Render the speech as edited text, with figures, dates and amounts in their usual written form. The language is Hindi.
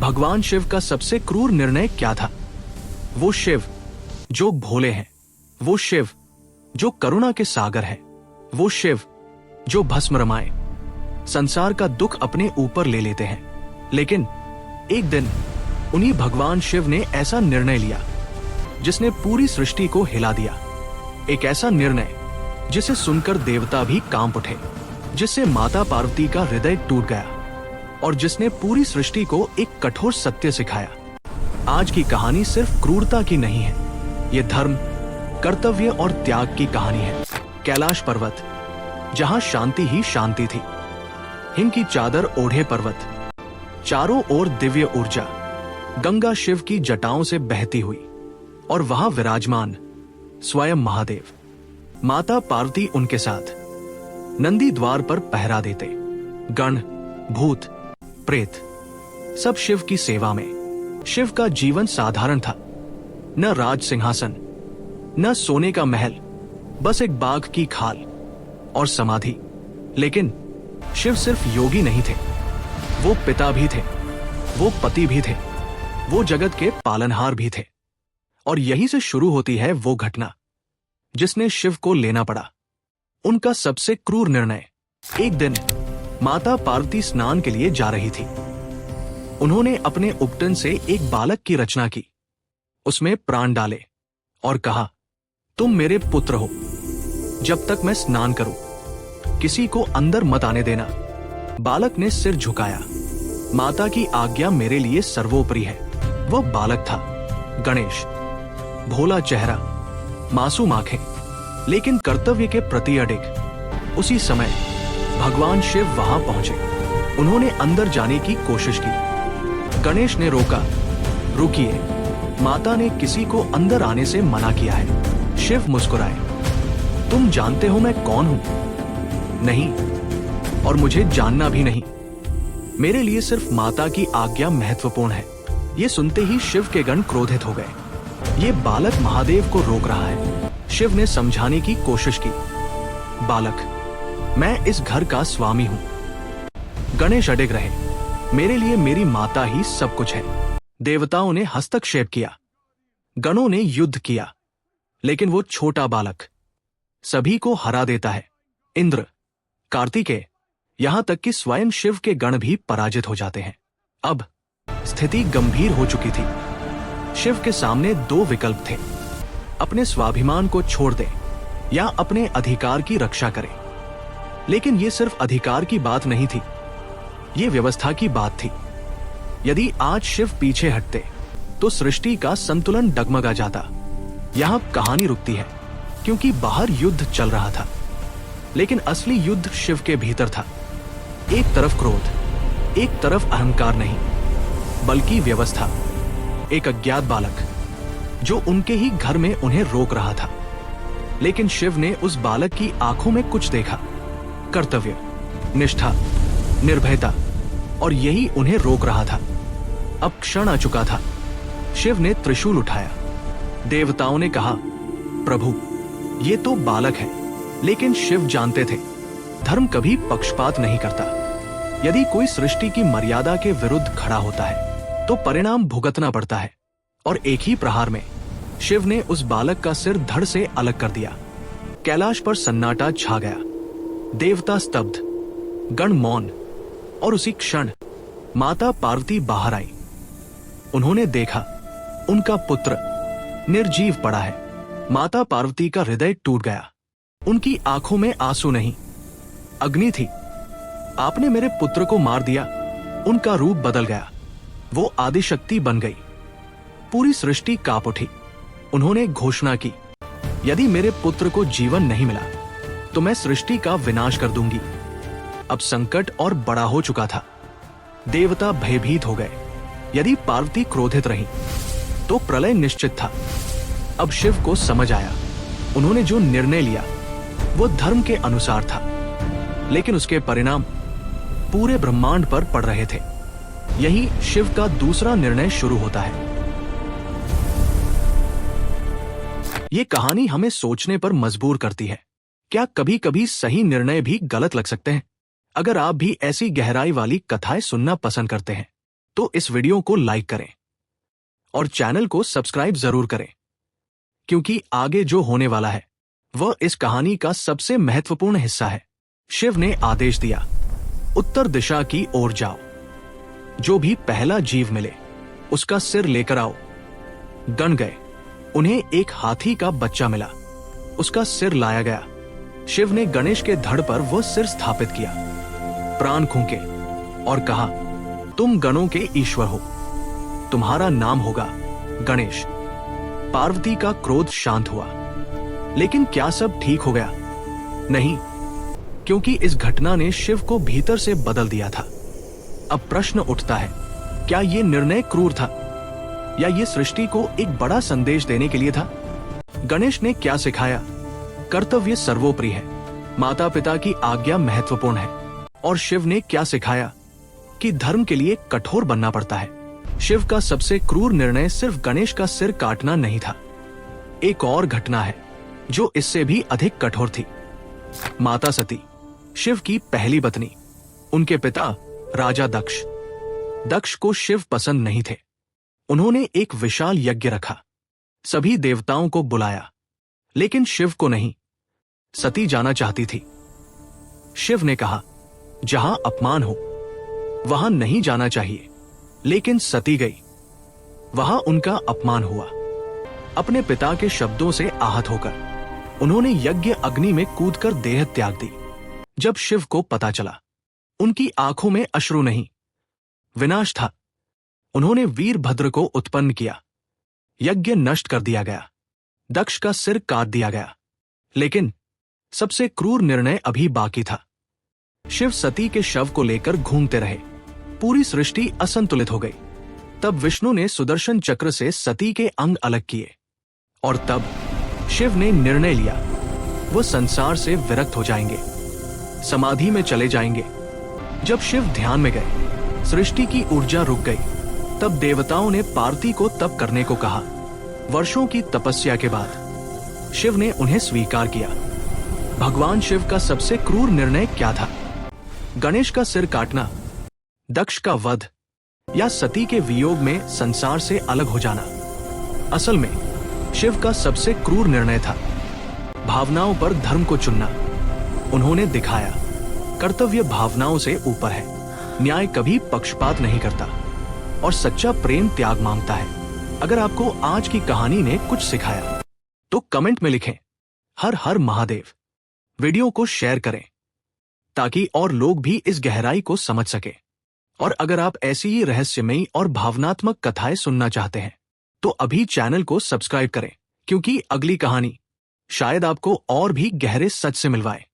भगवान शिव का सबसे क्रूर निर्णय क्या था? वो शिव जो भोले हैं, वो शिव जो करुणा के सागर हैं, वो शिव जो भस्म रमाए संसार का दुख अपने ऊपर ले लेते हैं। लेकिन एक दिन उन्हीं भगवान शिव ने ऐसा निर्णय लिया जिसने पूरी सृष्टि को हिला दिया। एक ऐसा निर्णय जिसे सुनकर देवता भी कांप उठे, जिससे माता पार्वती का हृदय टूट गया और जिसने पूरी सृष्टि को एक कठोर सत्य सिखाया। आज की कहानी सिर्फ क्रूरता की नहीं है, ये धर्म, कर्तव्य और त्याग की कहानी है। कैलाश पर्वत, जहां शांति ही शांति थी, हिम की चादर ओढ़े पर्वत, चारों ओर दिव्य ऊर्जा, गंगा शिव की जटाओं से बहती हुई, और वहां विराजमान स्वयं महादेव, माता पार्वती उनके साथ। नंदी द्वार पर पहरा देते, गण, भूत, प्रेत सब शिव की सेवा में। शिव का जीवन साधारण था, न राज सिंहासन, न सोने का महल, बस एक बाघ की खाल और समाधि। लेकिन शिव सिर्फ योगी नहीं थे, वो पिता भी थे, वो पति भी थे, वो जगत के पालनहार भी थे। और यहीं से शुरू होती है वो घटना जिसने शिव को लेना पड़ा, उनका सबसे क्रूर निर्णय। एक दिन माता पार्वती स्नान के लिए जा रही थी। उन्होंने अपने उपटन से एक बालक की रचना की, उसमें प्राण डाले और कहा, तुम मेरे पुत्र हो, जब तक मैं स्नान करूं किसी को अंदर मत आने देना। बालक ने सिर झुकाया, माता की आज्ञा मेरे लिए सर्वोपरि है। वह बालक था गणेश, भोला चेहरा, मासूम आंखें, लेकिन कर्तव्य के प्रति अडिग। उसी समय भगवान शिव वहां पहुंचे। उन्होंने अंदर जाने की कोशिश की। गणेश ने रोका, रुकिए, माता ने किसी को अंदर आने से मना किया है। शिव मुस्कुराए, तुम जानते हो मैं कौन हूं? नहीं, और मुझे जानना भी नहीं। मेरे लिए सिर्फ माता की आज्ञा महत्वपूर्ण है। ये सुनते ही शिव के गण क्रोधित हो गए। ये बालक महादेव को रोक रहा है। शिव ने समझाने की कोशिश की, बालक, मैं इस घर का स्वामी हूं। गणेश अडिग रहे, मेरे लिए मेरी माता ही सब कुछ है। देवताओं ने हस्तक्षेप किया, गणों ने युद्ध किया, लेकिन वो छोटा बालक सभी को हरा देता है। इंद्र, कार्तिकेय, यहां तक कि स्वयं शिव के गण भी पराजित हो जाते हैं। अब स्थिति गंभीर हो चुकी थी। शिव के सामने दो विकल्प थे, अपने स्वाभिमान को छोड़ दे या अपने अधिकार की रक्षा करे। लेकिन ये सिर्फ अधिकार की बात नहीं थी, ये व्यवस्था की बात थी। यदि आज शिव पीछे हटते तो सृष्टि का संतुलन डगमगा जाता। यहां कहानी रुकती है क्योंकि बाहर युद्ध चल रहा था, लेकिन असली युद्ध शिव के भीतर था। एक तरफ क्रोध, एक तरफ अहंकार नहीं, बल्कि व्यवस्था। एक अज्ञात बालक जो उनके ही घर में उन्हें रोक रहा था। लेकिन शिव ने उस बालक की आंखों में कुछ देखा, कर्तव्य, निष्ठा, निर्भयता, और यही उन्हें रोक रहा था। अब क्षण आ चुका था। शिव ने त्रिशूल उठाया। देवताओं ने कहा, प्रभु, ये तो बालक है, लेकिन शिव जानते थे धर्म कभी पक्षपात नहीं करता। यदि कोई सृष्टि की मर्यादा के विरुद्ध खड़ा होता है तो परिणाम भुगतना पड़ता है। और एक ही प्रहार में शिव ने उस बालक का सिर धड़ से अलग कर दिया। कैलाश पर सन्नाटा छा गया, देवता स्तब्ध, गण मौन, और उसी क्षण माता पार्वती बाहर आई। उन्होंने देखा उनका पुत्र निर्जीव पड़ा है। माता पार्वती का हृदय टूट गया। उनकी आंखों में आंसू नहीं, अग्नि थी। आपने मेरे पुत्र को मार दिया। उनका रूप बदल गया, वो आदिशक्ति बन गई। पूरी सृष्टि कांप उठी। उन्होंने घोषणा की, यदि मेरे पुत्र को जीवन नहीं मिला तो मैं सृष्टि का विनाश कर दूंगी। अब संकट और बड़ा हो चुका था। देवता भयभीत हो गए। यदि पार्वती क्रोधित रही तो प्रलय निश्चित था। अब शिव को समझ आया, उन्होंने जो निर्णय लिया वो धर्म के अनुसार था, लेकिन उसके परिणाम पूरे ब्रह्मांड पर पड़ रहे थे। यही शिव का दूसरा निर्णय शुरू होता है। ये कहानी हमें सोचने पर मजबूर करती है। क्या कभी कभी सही निर्णय भी गलत लग सकते हैं? अगर आप भी ऐसी गहराई वाली कथाएं सुनना पसंद करते हैं तो इस वीडियो को लाइक करें और चैनल को सब्सक्राइब जरूर करें, क्योंकि आगे जो होने वाला है वह इस कहानी का सबसे महत्वपूर्ण हिस्सा है। शिव ने आदेश दिया, उत्तर दिशा की ओर जाओ। जो भी पहला जीव मिले उसका सिर लेकर आओ। गण गए। उन्हें एक हाथी का बच्चा मिला, उसका सिर लाया गया। शिव ने गणेश के धड़ पर वह सिर स्थापित किया, प्राण फूंके और कहा, तुम गणों के ईश्वर हो, तुम्हारा नाम होगा गणेश। पार्वती का क्रोध शांत हुआ। लेकिन क्या सब ठीक हो गया? नहीं, क्योंकि इस घटना ने शिव को भीतर से बदल दिया था। अब प्रश्न उठता है, क्या यह निर्णय क्रूर था या ये सृष्टि को एक बड़ा संदेश देने के लिए था? गणेश ने क्या सिखाया? कर्तव्य सर्वोपरि है, माता पिता की आज्ञा महत्वपूर्ण है। और शिव ने क्या सिखाया? कि धर्म के लिए कठोर बनना पड़ता है। शिव का सबसे क्रूर निर्णय सिर्फ गणेश का सिर काटना नहीं था। एक और घटना है जो इससे भी अधिक कठोर थी। माता सती, शिव की पहली पत्नी। उनके पिता राजा दक्ष। दक्ष को शिव पसंद नहीं थे। उन्होंने एक विशाल यज्ञ रखा, सभी देवताओं को बुलाया, लेकिन शिव को नहीं। सती जाना चाहती थी। शिव ने कहा, जहां अपमान हो वहां नहीं जाना चाहिए, लेकिन सती गई। वहां उनका अपमान हुआ। अपने पिता के शब्दों से आहत होकर उन्होंने यज्ञ अग्नि में कूदकर देह त्याग दी। जब शिव को पता चला, उनकी आंखों में अश्रु नहीं, विनाश था। उन्होंने वीरभद्र को उत्पन्न किया। यज्ञ नष्ट कर दिया गया, दक्ष का सिर काट दिया गया। लेकिन सबसे क्रूर निर्णय अभी बाकी था। शिव सती के शव को लेकर घूमते रहे। पूरी सृष्टि असंतुलित हो गई। तब विष्णु ने सुदर्शन चक्र से सती के अंग अलग किए और तब शिव ने निर्णय लिया, वो संसार से विरक्त हो जाएंगे, समाधि में चले जाएंगे। जब शिव ध्यान में गए, सृष्टि की ऊर्जा रुक गई। तब देवताओं ने पार्वती को तप करने को कहा। वर्षों की तपस्या के बाद शिव ने उन्हें स्वीकार किया। भगवान शिव का सबसे क्रूर निर्णय क्या था? गणेश का सिर काटना, दक्ष का वध या सती के वियोग में संसार से अलग हो जाना? असल में शिव का सबसे क्रूर निर्णय था भावनाओं पर धर्म को चुनना। उन्होंने दिखाया, कर्तव्य भावनाओं से ऊपर है, न्याय कभी पक्षपात नहीं करता और सच्चा प्रेम त्याग मांगता है। अगर आपको आज की कहानी ने कुछ सिखाया तो कमेंट में लिखें, हर हर महादेव। वीडियो को शेयर करें ताकि और लोग भी इस गहराई को समझ सके। और अगर आप ऐसी ही रहस्यमयी और भावनात्मक कथाएं सुनना चाहते हैं तो अभी चैनल को सब्सक्राइब करें, क्योंकि अगली कहानी शायद आपको और भी गहरे सच से मिलवाए।